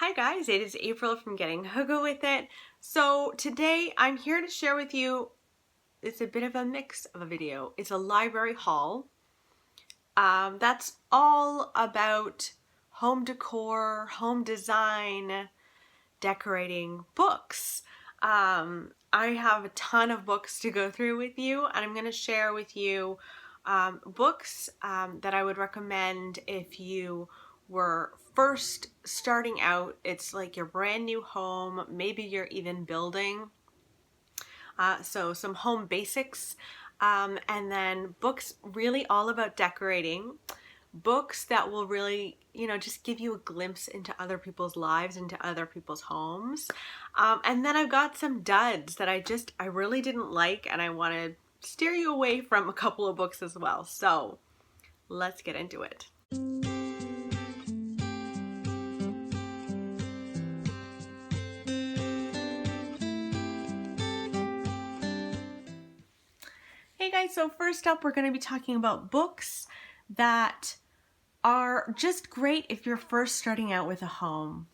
Hi guys, it is April from Getting Hygge with It. So today I'm here to share with you, it's a bit of a mix of a video. It's a library haul. That's all about home decor, home design, decorating, books. I have a ton of books to go through with you, and I'm going to share with you books that I would recommend if you were first starting out. It's like your brand new home, maybe you're even building. So some home basics, and then books really all about decorating. Books that will really, just give you a glimpse into other people's lives, into other people's homes. And then I've got some duds that I really didn't like, and I want to steer you away from a couple of books as well. So let's get into it. Hey guys, so first up we're going to be talking about books that are just great if you're first starting out with a home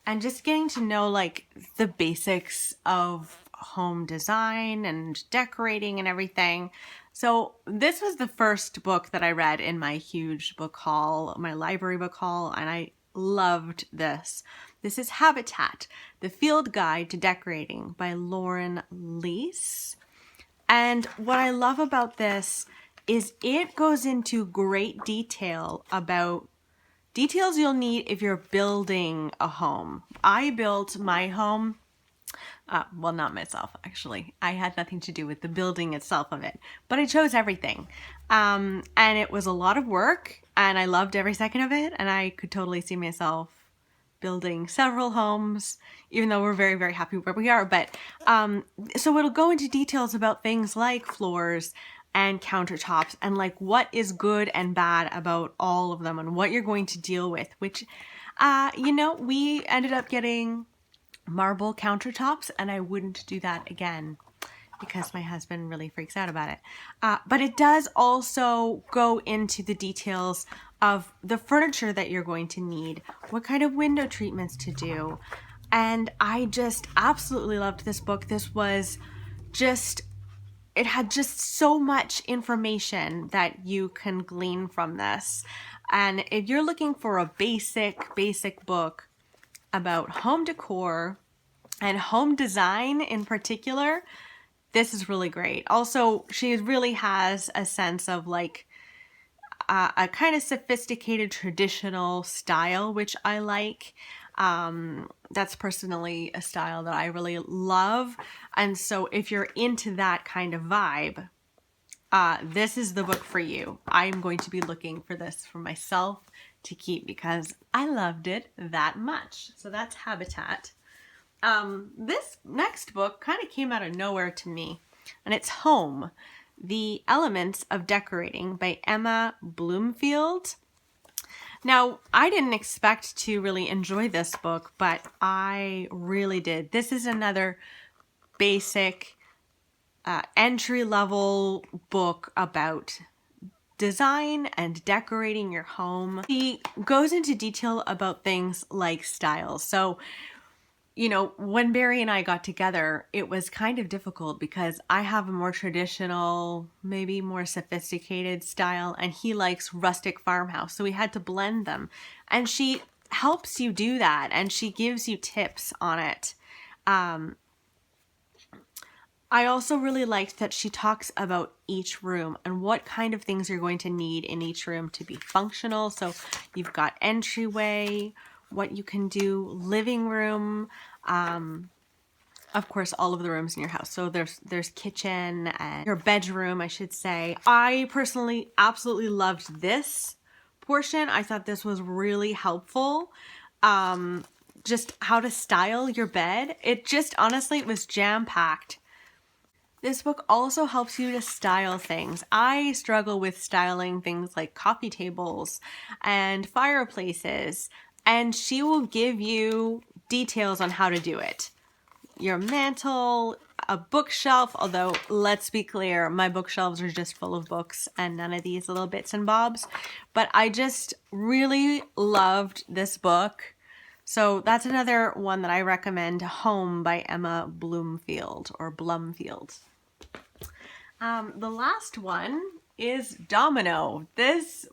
and just getting to know like the basics of home design and decorating and everything. So this was the first book that I read in my huge book haul, my library book haul, and I loved this. This is Habitat, The Field Guide to Decorating by Lauren Lease. And what I love about this is it goes into great detail about details you'll need if you're building a home. I built my home, well, not myself, actually. I had nothing to do with the building itself of it, but I chose everything. And it was a lot of work, and I loved every second of it, and I could totally see myself building several homes, even though we're very, very happy where we are. But so it'll go into details about things like floors and countertops and like what is good and bad about all of them and what you're going to deal with, which, we ended up getting marble countertops, and I wouldn't do that again because my husband really freaks out about it. But it does also go into the details of the furniture that you're going to need, what kind of window treatments to do. And I just absolutely loved this book. This was just, it had just so much information that you can glean from this. And if you're looking for a basic book about home decor and home design in particular, this is really great. Also, she really has a sense of like a kind of sophisticated traditional style, which I like. That's personally a style that I really love. And so if you're into that kind of vibe, this is the book for you. I'm going to be looking for this for myself to keep because I loved it that much. So that's Habitat. This next book kind of came out of nowhere to me, and it's Home, The Elements of Decorating by Emma Bloomfield. Now, I didn't expect to really enjoy this book, but I really did. This is another basic entry-level book about design and decorating your home. He goes into detail about things like styles. So, when Barry and I got together, it was kind of difficult because I have a more traditional, maybe more sophisticated style, and he likes rustic farmhouse. So we had to blend them. And she helps you do that, and she gives you tips on it. I also really liked that she talks about each room and what kind of things you're going to need in each room to be functional. So you've got entryway, what you can do, living room, of course, all of the rooms in your house. So there's kitchen and your bedroom, I should say. I personally absolutely loved this portion. I thought this was really helpful. Just how to style your bed. It just, honestly, it was jam-packed. This book also helps you to style things. I struggle with styling things like coffee tables and fireplaces, and she will give you details on how to do it. Your mantle, a bookshelf, although let's be clear, my bookshelves are just full of books and none of these little bits and bobs. But I just really loved this book. So that's another one that I recommend, Home by Emma Bloomfield or Blumfield. The last one is Domino. This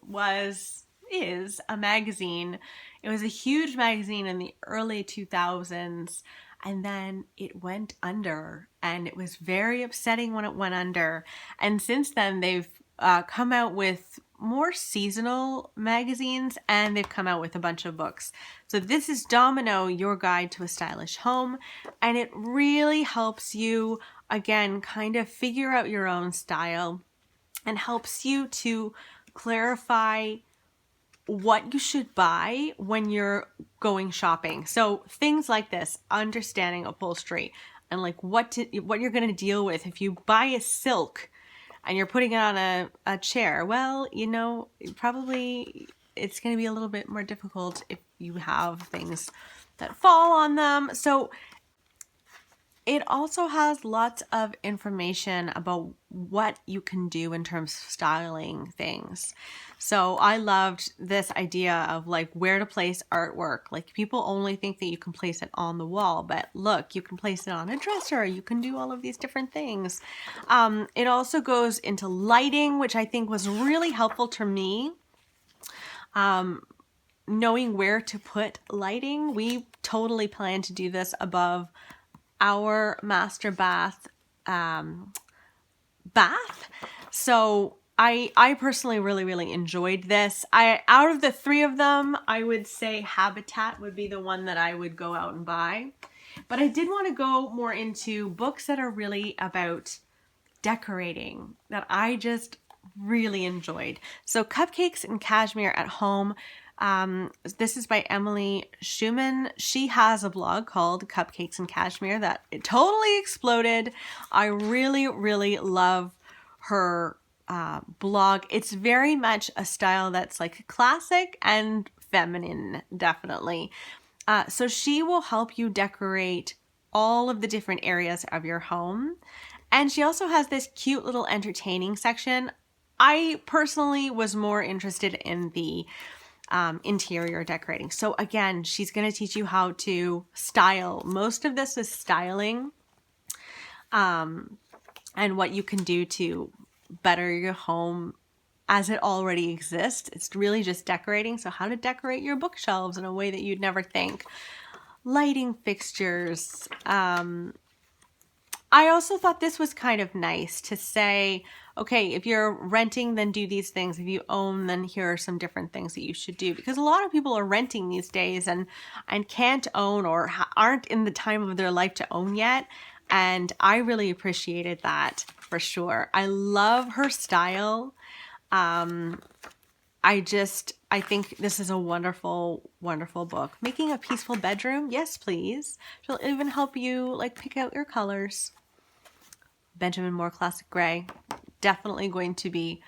is a magazine. It was a huge magazine in the early 2000s, and then it went under, and it was very upsetting when it went under. And since then, they've come out with more seasonal magazines, and they've come out with a bunch of books. So this is Domino, Your Guide to a Stylish Home, and it really helps you, again, kind of figure out your own style and helps you to clarify what you should buy when you're going shopping. So things like this, understanding upholstery and like what you're going to deal with if you buy a silk and you're putting it on a chair. Well, you know, probably it's going to be a little bit more difficult if you have things that fall on them. So it also has lots of information about what you can do in terms of styling things. So I loved this idea of like where to place artwork. Like people only think that you can place it on the wall, but look, you can place it on a dresser. You can do all of these different things. It also goes into lighting, which I think was really helpful to me. Knowing where to put lighting. We totally plan to do this above our master bath. So I personally really enjoyed this. Out of the three of them, I would say Habitat would be the one that I would go out and buy. But I did want to go more into books that are really about decorating that I just really enjoyed. So Cupcakes and Cashmere at Home. This is by Emily Schumann. She has a blog called Cupcakes and Cashmere that it totally exploded. I really love her blog. It's very much a style that's like classic and feminine, definitely. So she will help you decorate all of the different areas of your home. And she also has this cute little entertaining section. I personally was more interested in the interior decorating. So again, she's going to teach you how to style. Most of this is styling and what you can do to better your home as it already exists. It's really just decorating. So how to decorate your bookshelves in a way that you'd never think. Lighting fixtures. I also thought this was kind of nice to say, okay, if you're renting, then do these things. If you own, then here are some different things that you should do. Because a lot of people are renting these days and can't own or aren't in the time of their life to own yet. And I really appreciated that for sure. I love her style. I think this is a wonderful book. Making a peaceful bedroom? Yes, please. She'll even help you like pick out your colors. Benjamin Moore Classic Gray. Definitely going to be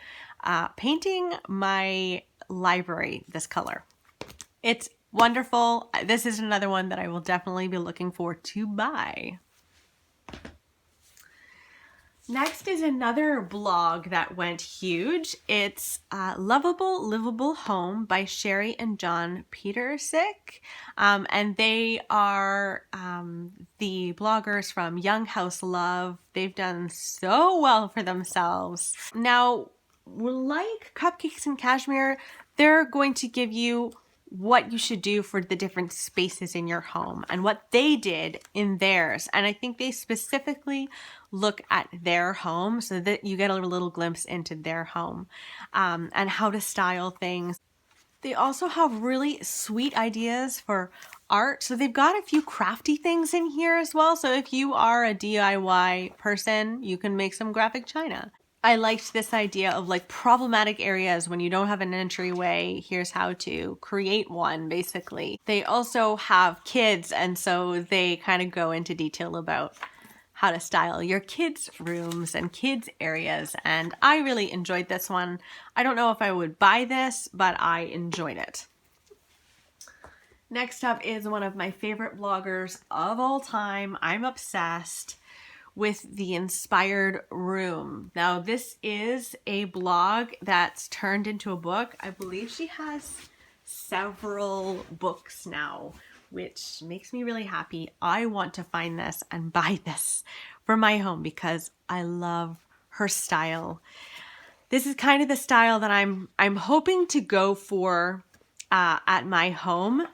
painting my library this color. It's wonderful. This is another one that I will definitely be looking for to buy. Next is another blog that went huge. It's Lovable, Livable Home by Sherry and John Petersick. And they are the bloggers from Young House Love. They've done so well for themselves. Now, like Cupcakes and Cashmere, they're going to give you what you should do for the different spaces in your home and what they did in theirs. And I think they specifically look at their home so that you get a little glimpse into their home and how to style things. They also have really sweet ideas for art. So they've got a few crafty things in here as well. So if you are a DIY person, you can make some graphic china. I liked this idea of like problematic areas when you don't have an entryway. Here's how to create one, basically. They also have kids, and so they kind of go into detail about how to style your kids' rooms and kids' areas. And I really enjoyed this one. I don't know if I would buy this, but I enjoyed it. Next up is one of my favorite bloggers of all time. I'm obsessed with the Inspired Room. Now, this is a blog that's turned into a book. I believe she has several books now which makes me really happy. I want to find this and buy this for my home because I love her style. This is kind of the style that I'm hoping to go for at my home.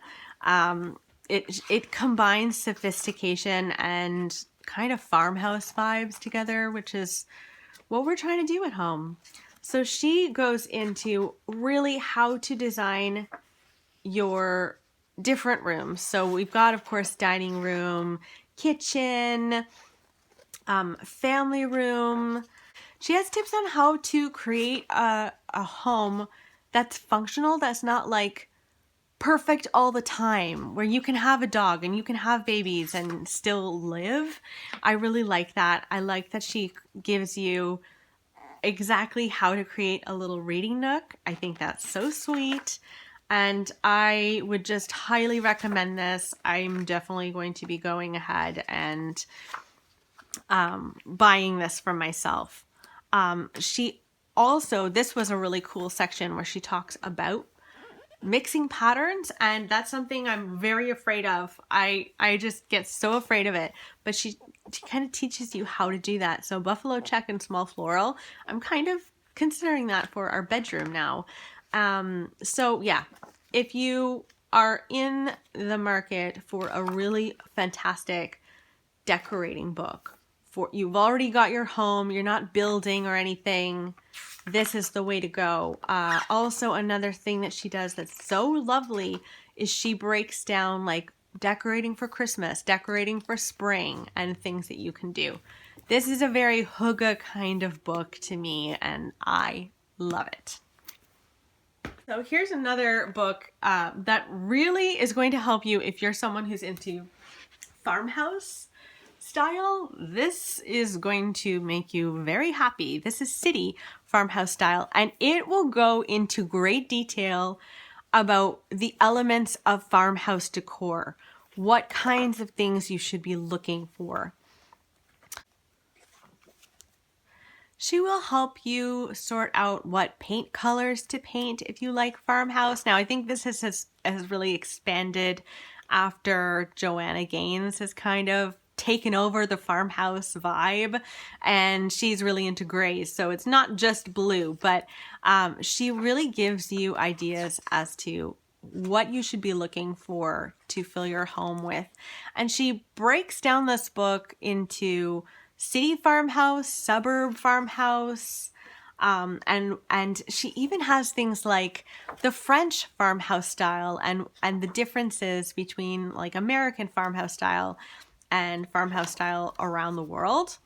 It combines sophistication and kind of farmhouse vibes together, which is what we're trying to do at home. So she goes into really how to design your different rooms. So we've got, of course, dining room, kitchen, family room. She has tips on how to create a home that's functional, that's not like perfect all the time, where you can have a dog and you can have babies and still live. I really like that. I like that she gives you exactly how to create a little reading nook. I think that's so sweet. And I would just highly recommend this. I'm definitely going to be going ahead and buying this for myself. She also, this was a really cool section where she talks about mixing patterns, and that's something I'm very afraid of. I just get so afraid of it, but she kind of teaches you how to do that. So buffalo check and small floral, I'm kind of considering that for our bedroom now. So yeah, if you are in the market for a really fantastic decorating book, for you've already got your home, you're not building or anything, this is the way to go. Also, another thing that she does that's so lovely is she breaks down like decorating for Christmas, decorating for spring, and things that you can do. This is a very Hygge kind of book to me, and I love it. So here's another book that really is going to help you if you're someone who's into farmhouse style. This is going to make you very happy. This is City Farmhouse Style, and it will go into great detail about the elements of farmhouse decor, what kinds of things you should be looking for. She will help you sort out what paint colors to paint if you like farmhouse. Now, I think this has really expanded after Joanna Gaines has kind of taken over the farmhouse vibe, and she's really into grays. So it's not just blue, but she really gives you ideas as to what you should be looking for to fill your home with. And she breaks down this book into city farmhouse, suburb farmhouse, and she even has things like the French farmhouse style and the differences between like American farmhouse style and farmhouse style around the world,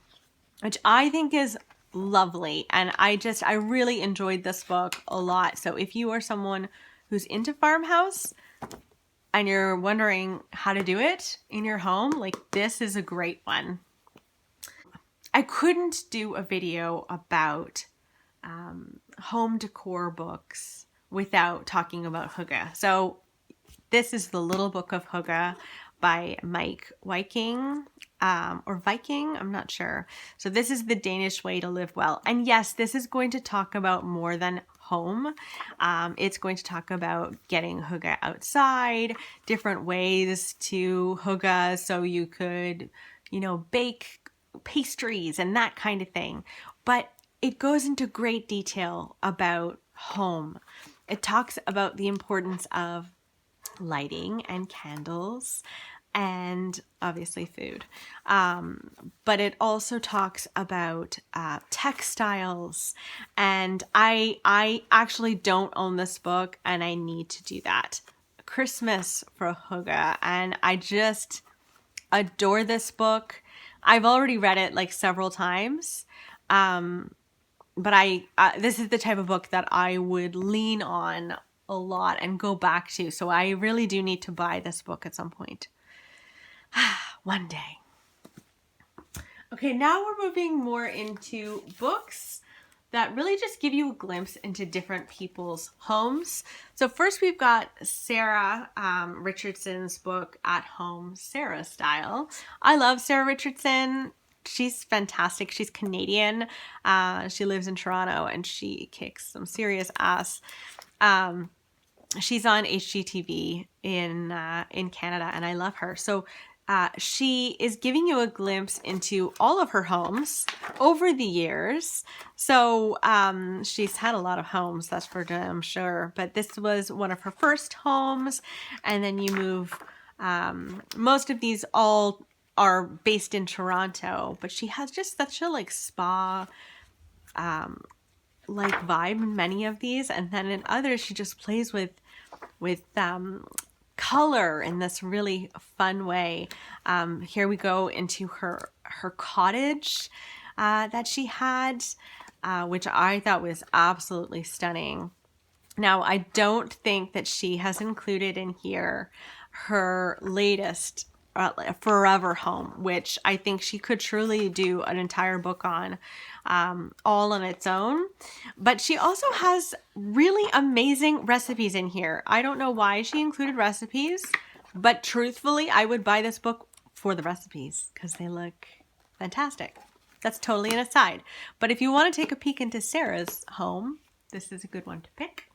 which I think is lovely. And I really enjoyed this book a lot. So if you are someone who's into farmhouse and you're wondering how to do it in your home, like this is a great one. I couldn't do a video about home decor books without talking about Hygge. So this is the Little Book of Hygge by Mike Viking, or Viking, I'm not sure. So this is the Danish way to live well. And yes, this is going to talk about more than home. It's going to talk about getting Hygge outside, different ways to Hygge, so you could, bake pastries and that kind of thing. But it goes into great detail about home. It talks about the importance of lighting and candles and obviously food. But it also talks about textiles. And I actually don't own this book, and I need to do that. Christmas for Hygge. And I just adore this book. I've already read it like several times. But this is the type of book that I would lean on a lot and go back to. So I really do need to buy this book at some point. One day. Okay, now we're moving more into books that really just give you a glimpse into different people's homes. So first we've got Sarah Richardson's book, At Home Sarah Style. I love Sarah Richardson. She's fantastic. She's Canadian. She lives in Toronto and she kicks some serious ass. she's on HGTV in Canada, and I love her. So she is giving you a glimpse into all of her homes over the years. So she's had a lot of homes, that's for damn sure. But this was one of her first homes, and then you move. Most of these all are based in Toronto, but she has just such a like spa like vibe in many of these, and then in others she just plays with color in this really fun way. Here we go into her cottage that she had, which I thought was absolutely stunning. Now, I don't think that she has included in here her latest forever home, which I think she could truly do an entire book on, all on its own. But she also has really amazing recipes in here. I don't know why she included recipes, but truthfully, I would buy this book for the recipes because they look fantastic. That's totally an aside. But if you want to take a peek into Sarah's home, this is a good one to pick.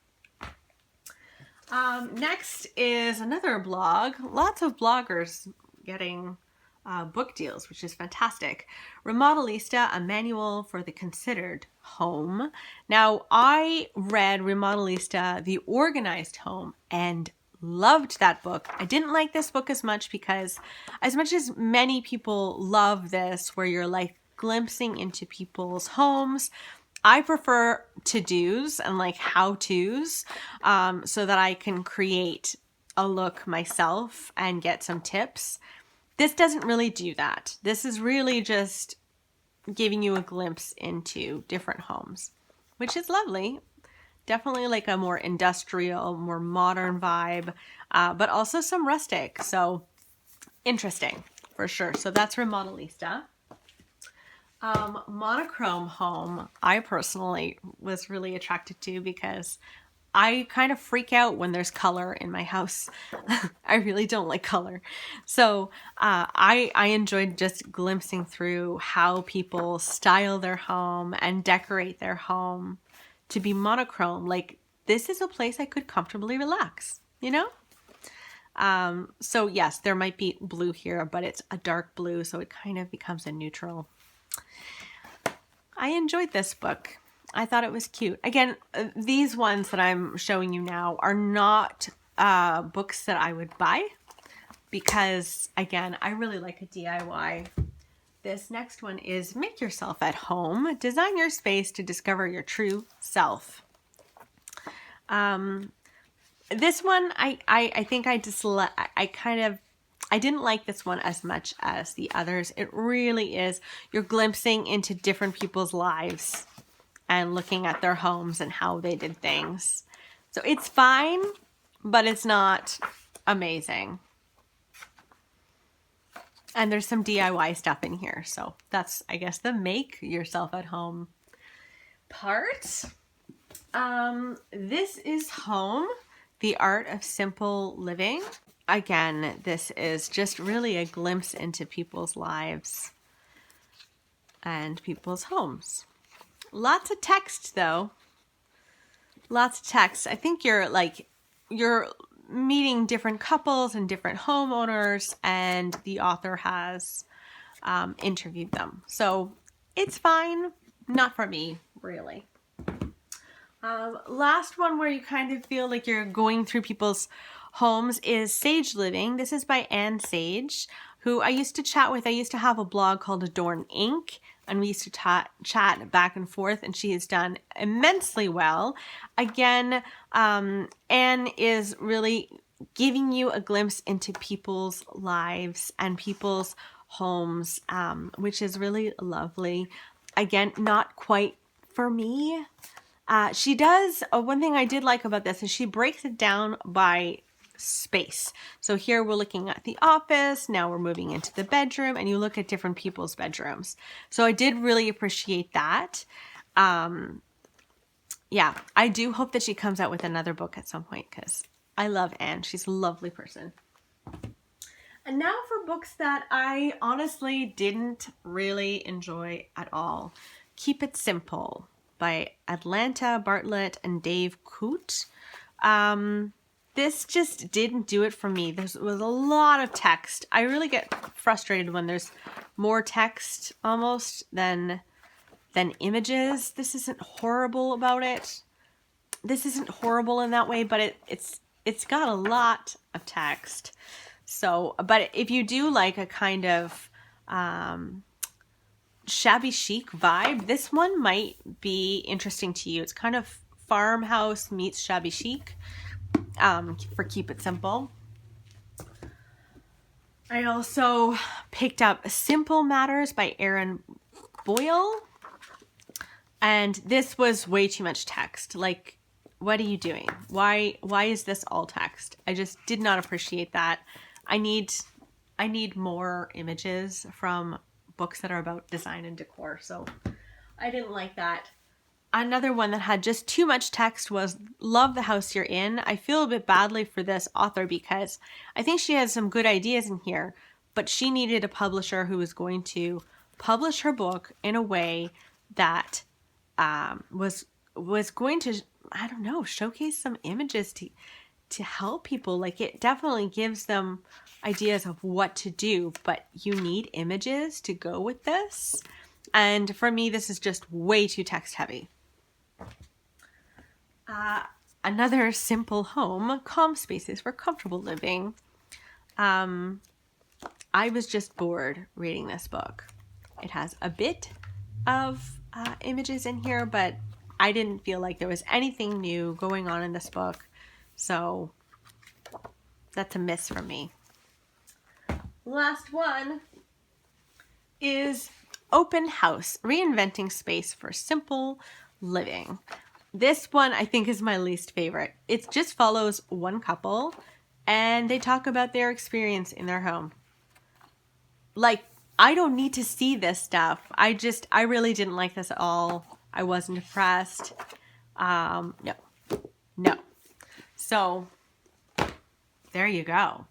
Next is another blog. Lots of bloggers getting book deals, which is fantastic. Remodelista, a manual for the considered home. Now, I read Remodelista, the organized home, and loved that book. I didn't like this book as much because as much as many people love this, where you're like glimpsing into people's homes, I prefer to-dos and like how-tos, so that I can create a look myself and get some tips. This doesn't really do that. This is really just giving you a glimpse into different homes, which is lovely. Definitely like a more industrial, more modern vibe, but also some rustic. So interesting for sure. So that's Remodelista. Monochrome Home, I personally was really attracted to because I kind of freak out when there's color in my house. I really don't like color. So I enjoyed just glimpsing through how people style their home and decorate their home to be monochrome. Like, this is a place I could comfortably relax, you know? So yes, there might be blue here, but it's a dark blue, so it kind of becomes a neutral. I enjoyed this book. I thought it was cute. Again, these ones that I'm showing you now are not books that I would buy because, again, I really like a DIY. This next one is Make Yourself at Home. Design your space to discover your true self. This one, I think I didn't like this one as much as the others. It really is, you're glimpsing into different people's lives and looking at their homes and how they did things. So it's fine, but it's not amazing. And there's some DIY stuff in here. So that's, I guess, the make yourself at home part. This is Home, the Art of Simple Living. Again, this is just really a glimpse into people's lives and people's homes. Lots of text though. Lots of text. I think you're meeting different couples and different homeowners, and the author has interviewed them. So it's fine. Not for me, really. Last one where you kind of feel like you're going through people's homes is Sage Living. This is by Anne Sage, who I used to chat with. I used to have a blog called Adorn Inc., and we used to chat back and forth, and she has done immensely well. Again, Anne is really giving you a glimpse into people's lives and people's homes, which is really lovely. Again, not quite for me. She does, one thing I did like about this is she breaks it down by space. So here we're looking at the office, now we're moving into the bedroom, and you look at different people's bedrooms. So I did really appreciate that. Yeah, I do hope that she comes out with another book at some point because I love Anne. She's a lovely person. And now for books that I honestly didn't really enjoy at all. Keep It Simple by Atlanta Bartlett and Dave Coote. this just didn't do it for me. There was a lot of text. I really get frustrated when there's more text almost than images. This isn't horrible about it. This isn't horrible in that way, but it's got a lot of text. So, but if you do like a kind of shabby chic vibe, this one might be interesting to you. It's kind of farmhouse meets shabby chic, for Keep It Simple. I also picked up Simple Matters by Erin Boyle. And this was way too much text. Like, what are you doing? Why is this all text? I just did not appreciate that. I need more images from books that are about design and decor. So I didn't like that. Another one that had just too much text was Love the House You're In. I feel a bit badly for this author because I think she has some good ideas in here, but she needed a publisher who was going to publish her book in a way that was going to, I don't know, showcase some images to help people. Like, it definitely gives them ideas of what to do, but you need images to go with this. And for me, this is just way too text heavy. Another Simple Home, Calm Spaces for Comfortable Living. I was just bored reading this book. It has a bit of images in here, but I didn't feel like there was anything new going on in this book. So that's a miss from me. Last one is Open House, Reinventing Space for Simple Living. This one I think is my least favorite. It just follows one couple and they talk about their experience in their home. Like, I don't need to see this stuff. I really didn't like this at all. I wasn't impressed. No. So there you go.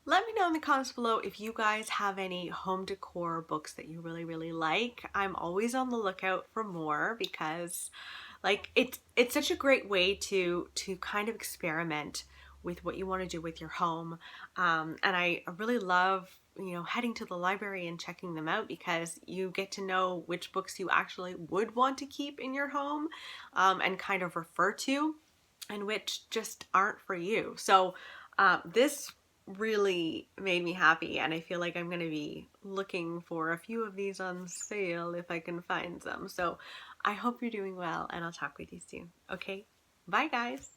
Let me know in the comments below if you guys have any home decor books that you really, really like. I'm always on the lookout for more because, like, it's such a great way to kind of experiment with what you want to do with your home. And I really love, heading to the library and checking them out because you get to know which books you actually would want to keep in your home, and kind of refer to, and which just aren't for you. So this really made me happy, and I feel like I'm going to be looking for a few of these on sale if I can find some. So I hope you're doing well, and I'll talk with you soon. Okay, bye guys.